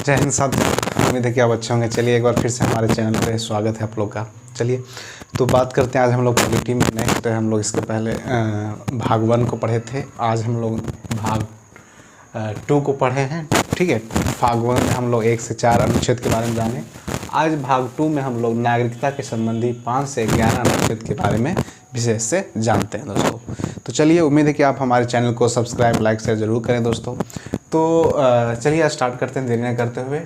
जय हिंद साथियों, उम्मीद है कि आप अच्छे होंगे। चलिए एक बार फिर से हमारे चैनल पे स्वागत है आप लोग का। चलिए तो बात करते हैं। आज हम लोग पॉलिटी में नेक्स्ट हम लोग इसके पहले भाग 1 को पढ़े थे। आज हम लोग भाग 2 को पढ़े हैं। ठीक है, भाग 1 में हम लोग 1 से 4 अनुच्छेद के बारे में जाने। आज भाग 2 में हम लोग नागरिकता के संबंधी 5 से 11 अनुच्छेद के बारे में विशेष से जानते हैं दोस्तों। तो चलिए, उम्मीद है कि आप हमारे चैनल को सब्सक्राइब लाइक शेयर ज़रूर करें दोस्तों। तो चलिए आज स्टार्ट करते हैं देरी न करते हुए।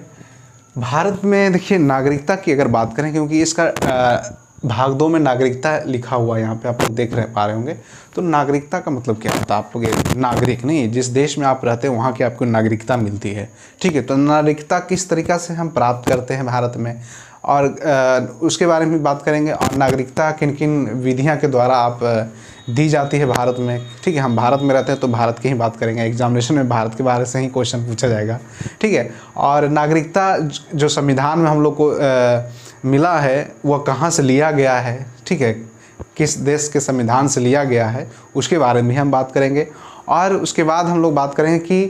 भारत में देखिए नागरिकता की अगर बात करें, क्योंकि इसका भाग 2 में नागरिकता लिखा हुआ है, यहाँ पे आप लोग पा रहे होंगे। तो नागरिकता का मतलब क्या होता है? आप लोग नागरिक नहीं, जिस देश में आप रहते हैं वहाँ की आपको नागरिकता मिलती है। ठीक है, तो नागरिकता किस तरीक़ा से हम प्राप्त करते हैं भारत में, और उसके बारे में बात करेंगे। और नागरिकता किन किन विधियाँ के द्वारा आप दी जाती है भारत में। ठीक है, हम भारत में रहते हैं तो भारत की ही बात करेंगे। एग्जामिनेशन में भारत के बारे से ही क्वेश्चन पूछा जाएगा। ठीक है, और नागरिकता जो संविधान में हम लोग को मिला है वह कहाँ से लिया गया है, ठीक है, किस देश के संविधान से लिया गया है, उसके बारे में हम बात करेंगे। और उसके बाद हम लोग बात करेंगे कि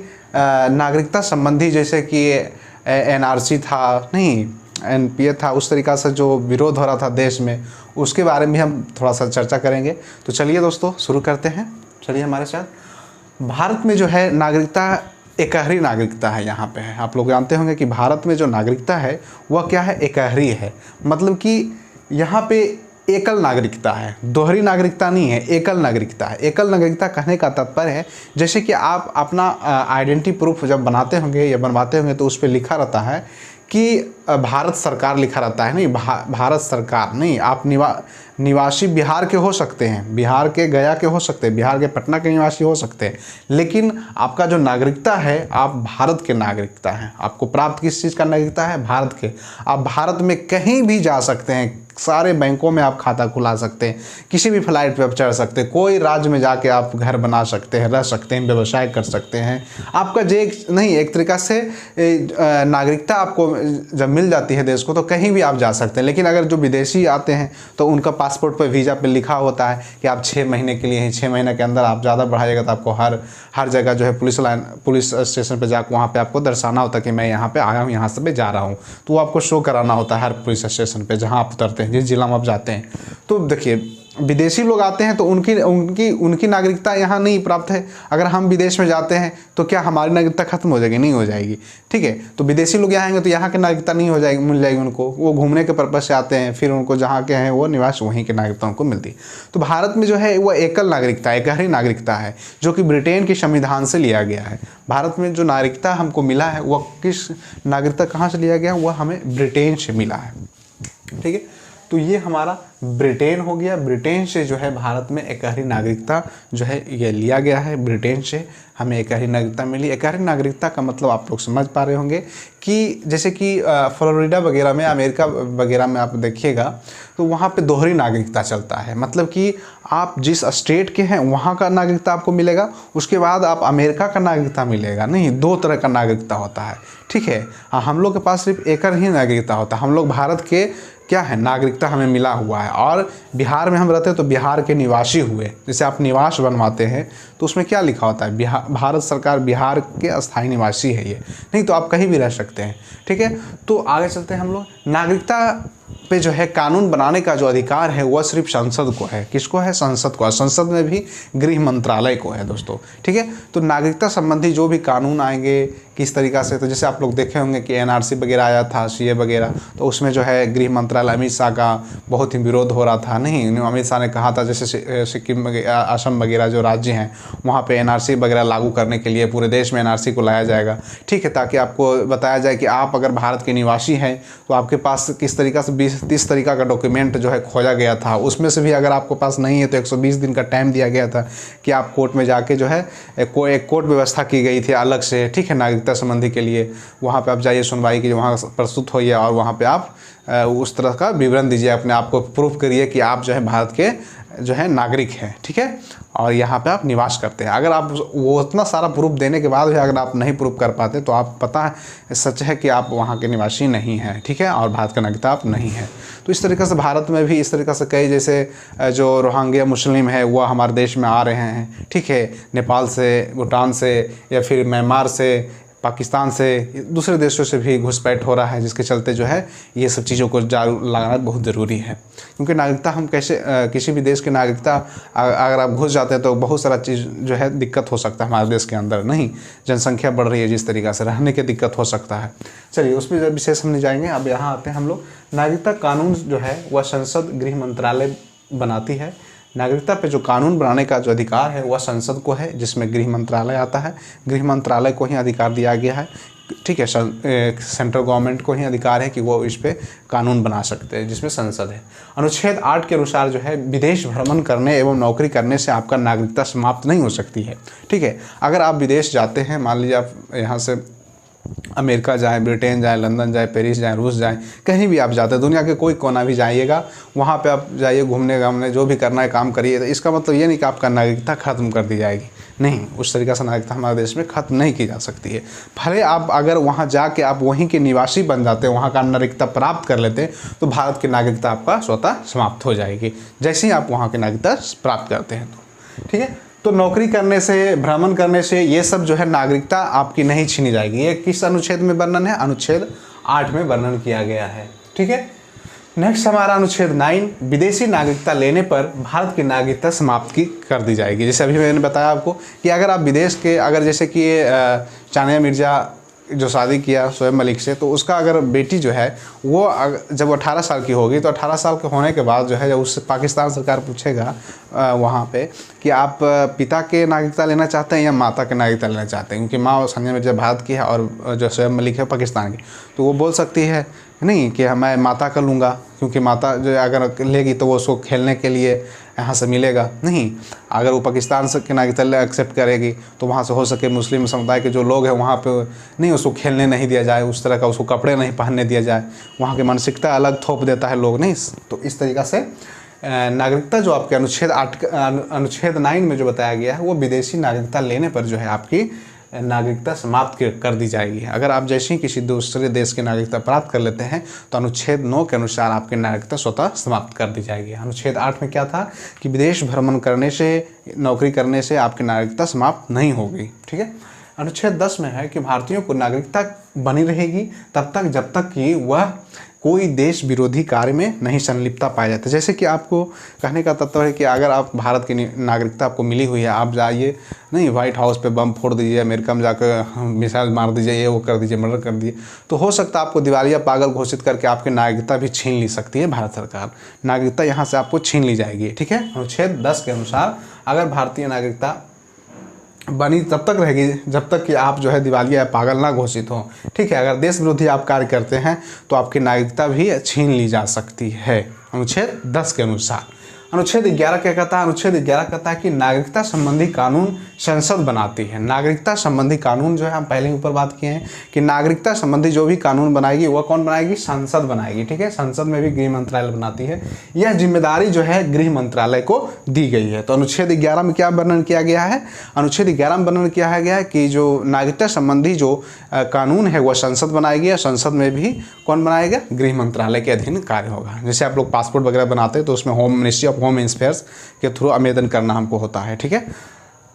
नागरिकता संबंधी, जैसे कि NRC था, नहीं NPA था, उस तरीक़ा से जो विरोध हो रहा था देश में, उसके बारे में हम थोड़ा सा चर्चा करेंगे। तो चलिए दोस्तों शुरू करते हैं। चलिए हमारे साथ। भारत में जो है नागरिकता एकहरी नागरिकता है, यहाँ पे है। आप लोग जानते होंगे कि भारत में जो नागरिकता है वह क्या है, एकहरी है। मतलब कि यहाँ पे एकल नागरिकता है, दोहरी नागरिकता नहीं है, एकल नागरिकता है। एकल नागरिकता कहने का तात्पर्य है, जैसे कि आप अपना आइडेंटिटी प्रूफ जब बनाते होंगे या बनवाते होंगे तो उस पर लिखा रहता है कि भारत सरकार लिखा रहता है। नहीं, भारत सरकार नहीं, आप निवासी बिहार के हो सकते हैं, बिहार के गया के हो सकते हैं, बिहार के पटना के निवासी हो सकते हैं, लेकिन आपका जो नागरिकता है आप भारत के नागरिकता हैं। आपको प्राप्त किस चीज़ का नागरिकता है? भारत के। आप भारत में कहीं भी जा सकते हैं, सारे बैंकों में आप खाता खुला सकते हैं, किसी भी फ्लाइट पे आप चढ़ सकते हैं, कोई राज्य में जाके आप घर बना सकते हैं, रह सकते हैं, व्यवसाय कर सकते हैं। आपका जे नहीं, एक तरीक़ा से नागरिकता आपको जब मिल जाती है देश को तो कहीं भी आप जा सकते हैं। लेकिन अगर जो विदेशी आते हैं तो उनका पासपोर्ट पर वीज़ा पे लिखा होता है कि आप 6 महीने के लिए हैं, 6 महीने के अंदर आप ज़्यादा बढ़ाइएगा तो आपको हर जगह जो है पुलिस स्टेशन पर जाकर वहाँ पे आपको दर्शाना होता है कि मैं यहाँ पे आया हूँ, यहाँ से मैं जा रहा हूँ। तो वो आपको शो कराना होता है हर पुलिस स्टेशन पे जहाँ आप उतरते हैं, जिस जिला में आप जाते हैं। तो देखिए विदेशी लोग आते हैं तो उनकी नागरिकता यहाँ नहीं प्राप्त है। अगर हम विदेश में जाते हैं तो क्या हमारी नागरिकता खत्म हो जाएगी? नहीं हो जाएगी। ठीक है, तो विदेशी लोग यहाँ आएंगे तो यहाँ की नागरिकता नहीं हो जाएगी, मिल जाएगी उनको। वो घूमने के पर्पज़ से आते हैं, फिर उनको जहाँ के हैं वो निवास वहीं की नागरिकता उनको मिलती है। तो भारत में जो है वह एकल नागरिकता, एकहरी नागरिकता है, जो कि ब्रिटेन के संविधान से लिया गया है। भारत में जो नागरिकता हमको मिला है वह किस नागरिकता कहाँ से लिया गया? वह हमें ब्रिटेन से मिला है। ठीक है, तो ये हमारा ब्रिटेन हो गया। ब्रिटेन से जो है भारत में एकहरी नागरिकता जो है ये लिया गया है। ब्रिटेन से हमें एकहरी नागरिकता मिली। एकहरी नागरिकता का मतलब आप लोग समझ पा रहे होंगे कि जैसे कि फ्लोरिडा वगैरह में, अमेरिका वगैरह में आप देखिएगा तो वहाँ पे दोहरी नागरिकता चलता है। मतलब कि आप जिस स्टेट के हैं वहाँ का नागरिकता आपको मिलेगा, उसके बाद आप अमेरिका का नागरिकता मिलेगा। नहीं, 2 तरह का नागरिकता होता है। ठीक है, हाँ, हम लोग के पास सिर्फ एक ही नागरिकता होता है। हम लोग भारत के क्या है, नागरिकता हमें मिला हुआ है। और बिहार में हम रहते हैं तो बिहार के निवासी हुए। जैसे आप निवास बनवाते हैं तो उसमें क्या लिखा होता है? भारत सरकार बिहार के अस्थायी निवासी है ये। नहीं तो आप कहीं भी रह सकते हैं। ठीक है, तो आगे चलते हैं हम लोग। नागरिकता पे जो है कानून बनाने का जो अधिकार है वह सिर्फ संसद को है। किसको है? संसद को। संसद में भी गृह मंत्रालय को है दोस्तों। ठीक है, तो नागरिकता संबंधी जो भी कानून आएंगे किस तरीक़ा से, तो जैसे आप लोग देखे होंगे कि NRC वगैरह आया था, CA वगैरह, तो उसमें जो है गृह मंत्रालय अमित शाह का बहुत ही विरोध हो रहा था। नहीं, अमित शाह ने कहा था जैसे सिक्किम असम वगैरह जो राज्य हैं वहाँ पे NRC वगैरह लागू करने के लिए पूरे देश में NRC को लाया जाएगा। ठीक है, ताकि आपको बताया जाए कि आप अगर भारत के निवासी हैं तो आपके पास किस तरीक़ा से 20-30 तरीक़ा का डॉक्यूमेंट जो है खोजा गया था। उसमें से भी अगर आपके पास नहीं है तो 120 दिन का टाइम दिया गया था कि आप कोर्ट में जाके जो है एक कोर्ट व्यवस्था की गई थी अलग से। ठीक है, नागरिकता संबंधी के लिए वहाँ पे आप जाइए, सुनवाई की वहाँ प्रस्तुत होइए और वहाँ पे आप उस तरह का विवरण दीजिए, अपने आप को प्रूफ करिए कि आप जो है भारत के जो है नागरिक हैं। ठीक है, और यहाँ पे आप निवास करते हैं। अगर आप वो उतना सारा प्रूफ देने के बाद भी अगर आप नहीं प्रूफ कर पाते तो आप पता है सच है कि आप वहाँ के निवासी नहीं हैं। ठीक है, और भारत का नागरिकता आप नहीं है। तो इस तरीक़े से भारत में भी इस तरीक़े से कई जैसे जो रोहिंग्या मुस्लिम है वह हमारे देश में आ रहे हैं। ठीक है, नेपाल से, भूटान से या फिर म्यांमार से पाकिस्तान से, दूसरे देशों से भी घुसपैठ हो रहा है, जिसके चलते जो है ये सब चीज़ों को जागरूक लगाना बहुत ज़रूरी है। क्योंकि नागरिकता हम कैसे किसी भी देश की नागरिकता अगर आप घुस जाते हैं तो बहुत सारा चीज़ जो है दिक्कत हो सकता है हमारे देश के अंदर। नहीं, जनसंख्या बढ़ रही है जिस तरीक़ा से, रहने की दिक्कत हो सकता है। चलिए उस पर विशेष हम नहीं जाएंगे। अब यहाँ आते हैं हम लोग। नागरिकता कानून जो है वह संसद गृह मंत्रालय बनाती है। नागरिकता पे जो कानून बनाने का जो अधिकार है वह संसद को है, जिसमें गृह मंत्रालय आता है। गृह मंत्रालय को ही अधिकार दिया गया है, ठीक है। सेंट्रल गवर्नमेंट को ही अधिकार है कि वो इस पे कानून बना सकते हैं, जिसमें संसद है। अनुच्छेद 8 के अनुसार जो है विदेश भ्रमण करने एवं नौकरी करने से आपका नागरिकता समाप्त नहीं हो सकती है, ठीक है। अगर आप विदेश जाते हैं, मान लीजिए आप यहाँ से अमेरिका जाए, ब्रिटेन जाए, लंदन जाए, पेरिस जाए, रूस जाए, कहीं भी आप जाते हैं, दुनिया के कोई कोना भी जाइएगा, वहाँ पे आप जाइए घूमने घामने, जो भी करना है काम करिए। तो इसका मतलब ये नहीं कि आपका नागरिकता ख़त्म कर दी जाएगी, नहीं, उस तरीक़े से नागरिकता हमारे देश में ख़त्म नहीं की जा सकती है। भले आप अगर वहाँ जाके आप वहीं के निवासी बन जाते हैं, वहाँ का नागरिकता प्राप्त कर लेते हैं, तो भारत की नागरिकता आपका स्वतः समाप्त हो जाएगी जैसे ही आप वहाँ की नागरिकता प्राप्त करते हैं, तो ठीक है। तो नौकरी करने से, भ्रमण करने से, ये सब जो है नागरिकता आपकी नहीं छीनी जाएगी। ये किस अनुच्छेद में वर्णन है? अनुच्छेद 8 में वर्णन किया गया है, ठीक है। नेक्स्ट हमारा अनुच्छेद 9, विदेशी नागरिकता लेने पर भारत की नागरिकता समाप्त कर दी जाएगी। जैसे अभी मैंने बताया आपको कि अगर आप विदेश के, अगर जैसे कि सानिया मिर्ज़ा जो शादी किया शोएब मलिक से, तो उसका अगर बेटी जो है वो जब 18 साल की होगी, तो 18 साल के होने के बाद जो है, जब उससे पाकिस्तान सरकार पूछेगा वहाँ पे कि आप पिता के नागरिकता लेना चाहते हैं या माता के नागरिकता लेना चाहते हैं, क्योंकि माँ सानिया मिर्ज़ा भारत की है और जो शोएब मलिक है पाकिस्तान की, तो वो बोल सकती है नहीं कि मैं माता का लूँगा, क्योंकि माता जो अगर लेगी तो वो उसको खेलने के लिए यहाँ से मिलेगा नहीं। अगर वो पाकिस्तान से के नागरिकता एक्सेप्ट करेगी तो वहाँ से हो सके मुस्लिम समुदाय के जो लोग हैं वहाँ पे नहीं, उसको खेलने नहीं दिया जाए, उस तरह का उसको कपड़े नहीं पहनने दिया जाए, वहाँ की मानसिकता अलग थोप देता है लोग, नहीं। तो इस तरीक़ा से नागरिकता जो आपके अनुच्छेद 9 में जो बताया गया है, वो विदेशी नागरिकता लेने पर जो है आपकी नागरिकता समाप्त कर दी जाएगी। अगर आप जैसे ही किसी दूसरे देश की नागरिकता प्राप्त कर लेते हैं तो अनुच्छेद 9 के अनुसार आपकी नागरिकता स्वतः समाप्त कर दी जाएगी। अनुच्छेद 8 में क्या था कि विदेश भ्रमण करने से, नौकरी करने से आपकी नागरिकता समाप्त नहीं होगी, ठीक है। अनुच्छेद 10 में है कि भारतीयों को नागरिकता बनी रहेगी तब तक जब तक कि वह कोई देश विरोधी कार्य में नहीं संलिप्तता पाया जाता है। जैसे कि आपको कहने का तत्व है कि अगर आप भारत की नागरिकता आपको मिली हुई है, आप जाइए नहीं व्हाइट हाउस पे बम फोड़ दीजिए, अमेरिका में जाकर मिसाइल मार दीजिए, ये वो कर दीजिए, मर्डर कर दीजिए, तो हो सकता है आपको दिवालिया पागल घोषित करके आपकी नागरिकता भी छीन ली सकती है भारत सरकार। नागरिकता यहाँ से आपको छीन ली जाएगी, ठीक है। अनुच्छेद 10 के अनुसार अगर भारतीय नागरिकता बनी तब तक रहेगी जब तक कि आप जो है दिवालिया या पागल ना घोषित हो, ठीक है। अगर देश विरोधी आप कार्य करते हैं तो आपकी नागरिकता भी छीन ली जा सकती है अनुच्छेद 10 के अनुसार। अनुच्छेद 11 क्या कहता है? अनुच्छेद 11 कहता है कि नागरिकता संबंधी कानून संसद बनाती है। नागरिकता संबंधी कानून जो है हम पहले ही ऊपर बात किए हैं कि नागरिकता संबंधी जो भी कानून बनाएगी वह कौन बनाएगी? संसद बनाएगी, ठीक है। संसद में भी गृह मंत्रालय बनाती है। यह जिम्मेदारी जो है गृह मंत्रालय को दी गई है। तो अनुच्छेद 11 में क्या वर्णन किया गया है? अनुच्छेद 11 में वर्णन किया गया है कि जो नागरिकता संबंधी जो कानून है वह संसद बनाएगी और संसद में भी कौन बनाएगा? गृह मंत्रालय के अधीन कार्य होगा। जैसे आप लोग पासपोर्ट वगैरह बनाते हैं तो उसमें home ministry of home affairs के थ्रू आवेदन करना हमको होता है, ठीक है।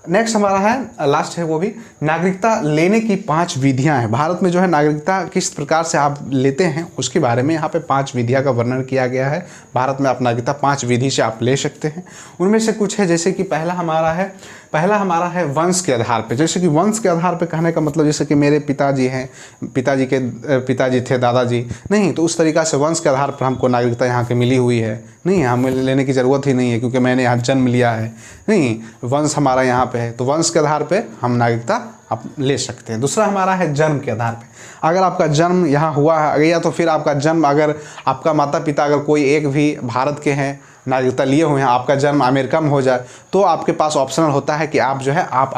नेक्स्ट हमारा है, लास्ट है वो भी, नागरिकता लेने की 5 विधियां हैं। भारत में जो है नागरिकता किस प्रकार से आप लेते हैं उसके बारे में यहाँ पे 5 विधियां का वर्णन किया गया है। भारत में आप नागरिकता 5 विधि से आप ले सकते हैं। उनमें से कुछ है, जैसे कि पहला हमारा है वंश के आधार पे। जैसे कि वंश के आधार पे कहने का मतलब जैसे कि मेरे पिताजी हैं, पिताजी थे दादाजी, नहीं, तो उस तरीक़ा से वंश के आधार पर हमको नागरिकता यहाँ की मिली हुई है, नहीं, हमें लेने की ज़रूरत ही नहीं है क्योंकि मैंने यहाँ जन्म लिया है, नहीं, वंश हमारा यहाँ पे है, तो वंश के आधार पे हम नागरिकता आप ले सकते हैं। दूसरा हमारा है जन्म के आधार पे। अगर आपका जन्म यहाँ हुआ है या तो फिर आपका जन्म, अगर आपका माता पिता अगर कोई एक भी भारत के हैं, नागरिकता लिए हुए हैं, आपका जन्म अमेरिका में हो जाए तो आपके पास ऑप्शनल होता है कि आप जो है आप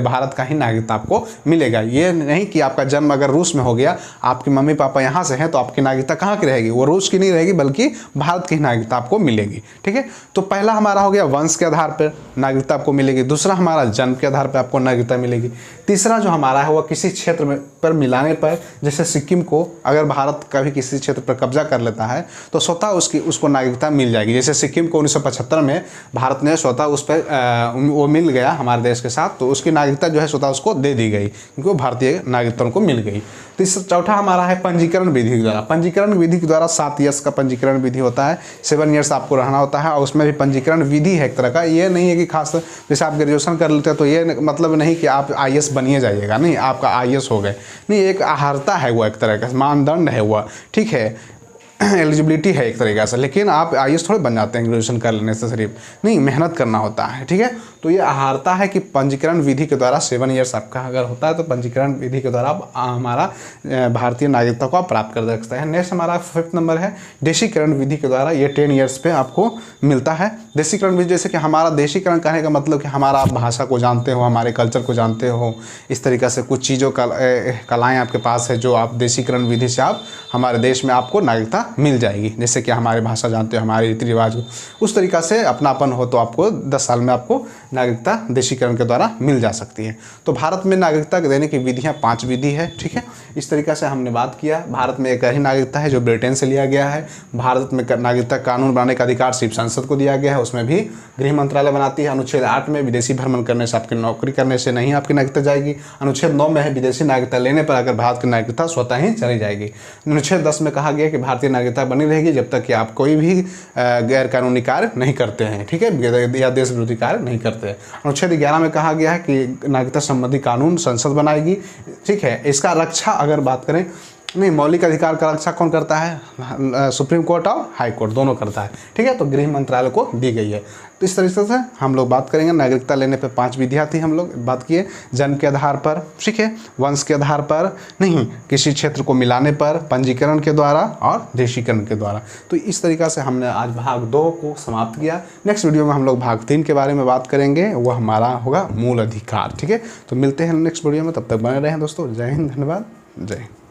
भारत का ही नागरिकता आपको मिलेगा। ये नहीं कि आपका जन्म अगर रूस में हो गया, आपके मम्मी पापा यहाँ से हैं तो आपकी नागरिकता कहाँ की रहेगी? वो रूस की नहीं रहेगी बल्कि भारत की नागरिकता आपको मिलेगी, ठीक है। तो पहला हमारा हो गया वंश के आधार पर नागरिकता आपको मिलेगी। दूसरा हमारा जन्म के आधार पर आपको नागरिकता मिलेगी। तीसरा जो हमारा है वह किसी क्षेत्र में पर मिलाने पर, जैसे सिक्किम को अगर भारत कभी किसी क्षेत्र पर कब्जा कर लेता है तो स्वतः उसको नागरिकता मिल जाएगी। जैसे सिक्किम को 1975 में भारत ने स्वतः उस पर वो मिल गया हमारे देश के साथ, तो उसकी नागरिकता जो है स्वतः उसको दे दी गई, क्योंकि वो भारतीय नागरिकता उनको मिल गई। तो इस चौथा हमारा है पंजीकरण विधि के द्वारा। पंजीकरण विधि के द्वारा 7 ईयर्स का पंजीकरण विधि होता है, 7 ईयर्स आपको रहना होता है, और उसमें भी पंजीकरण विधि है एक तरह का। ये नहीं है कि खास जैसे आप ग्रेजुएशन कर लेते हैं तो ये मतलब नहीं कि आप IAS बनिए जाइएगा, नहीं आपका IAS हो गए, नहीं, एक अर्हता है वो, एक तरह का मानदंड है वो, ठीक है, एलिजिबिलिटी है एक तरीक़े से। लेकिन आप IAS थोड़े बन जाते हैं ग्रेजुएशन कर लेने से, सिर्फ नहीं, मेहनत करना होता है, ठीक है। तो ये अहारता है कि पंजीकरण विधि के द्वारा 7 ईयर्स आपका अगर होता है तो पंजीकरण विधि के द्वारा आप हमारा भारतीय नागरिकता को आप प्राप्त कर सकते हैं। नेक्स्ट हमारा 5th नंबर है देशीकरण विधि के द्वारा, ये 10 ईयर्स पे आपको मिलता है। देशीकरण विधि जैसे कि हमारा देशीकरण कहने का मतलब कि हमारा भाषा को जानते हो, हमारे कल्चर को जानते हो, इस तरीक़े से कुछ चीज़ों का कलाएँ आपके पास है जो आप देशीकरण विधि से आप हमारे देश में आपको नागरिकता मिल जाएगी। जैसे कि हमारे भाषा जानते हो, हमारे रीति रिवाज, उस तरीक़ा से अपनापन हो तो आपको 10 साल में आपको नागरिकता देशीकरण के द्वारा मिल जा सकती है। तो भारत में नागरिकता देने की विधियाँ 5 विधि है, ठीक है। इस तरीक़ा से हमने बात किया। भारत में एक ही नागरिकता है जो ब्रिटेन से लिया गया है। भारत में नागरिकता कानून बनाने का अधिकार सिर्फ संसद को दिया गया है, उसमें भी गृह मंत्रालय बनाती है। अनुच्छेद 8 में विदेशी भ्रमण करने से, आपकी नौकरी करने से नहीं आपकी नागरिकता जाएगी। अनुच्छेद 9 में है विदेशी नागरिकता लेने पर अगर भारत की नागरिकता स्वतः ही चली जाएगी। अनुच्छेद 10 में कहा गया कि भारतीय नागरिकता बनी रहेगी जब तक कि आप कोई भी गैर कानूनी कार्य नहीं करते हैं, ठीक है, या देश विरोधी कार्य नहीं करते हैं। अनुच्छेद 11 में कहा गया है कि नागरिकता संबंधी कानून संसद बनाएगी, ठीक है। इसका रक्षा अगर बात करें, नहीं, मौलिक अधिकार का रक्षा कौन करता है? सुप्रीम कोर्ट और हाई कोर्ट दोनों करता है, ठीक है। तो गृह मंत्रालय को दी गई है। तो इस तरीके से हम लोग बात करेंगे। नागरिकता लेने पे 5 विधियाँ थी, हम लोग बात किए। जन्म के आधार पर, ठीक है, वंश के आधार पर, नहीं, किसी क्षेत्र को मिलाने पर, पंजीकरण के द्वारा और देशीकरण के द्वारा। तो इस तरीक़ा से हमने आज भाग 2 को समाप्त किया। नेक्स्ट वीडियो में हम लोग भाग 3 के बारे में बात करेंगे, वो हमारा होगा मूल अधिकार, ठीक है। तो मिलते हैं नेक्स्ट वीडियो में, तब तक बने रहें दोस्तों। जय हिंद, धन्यवाद, जय हिंद।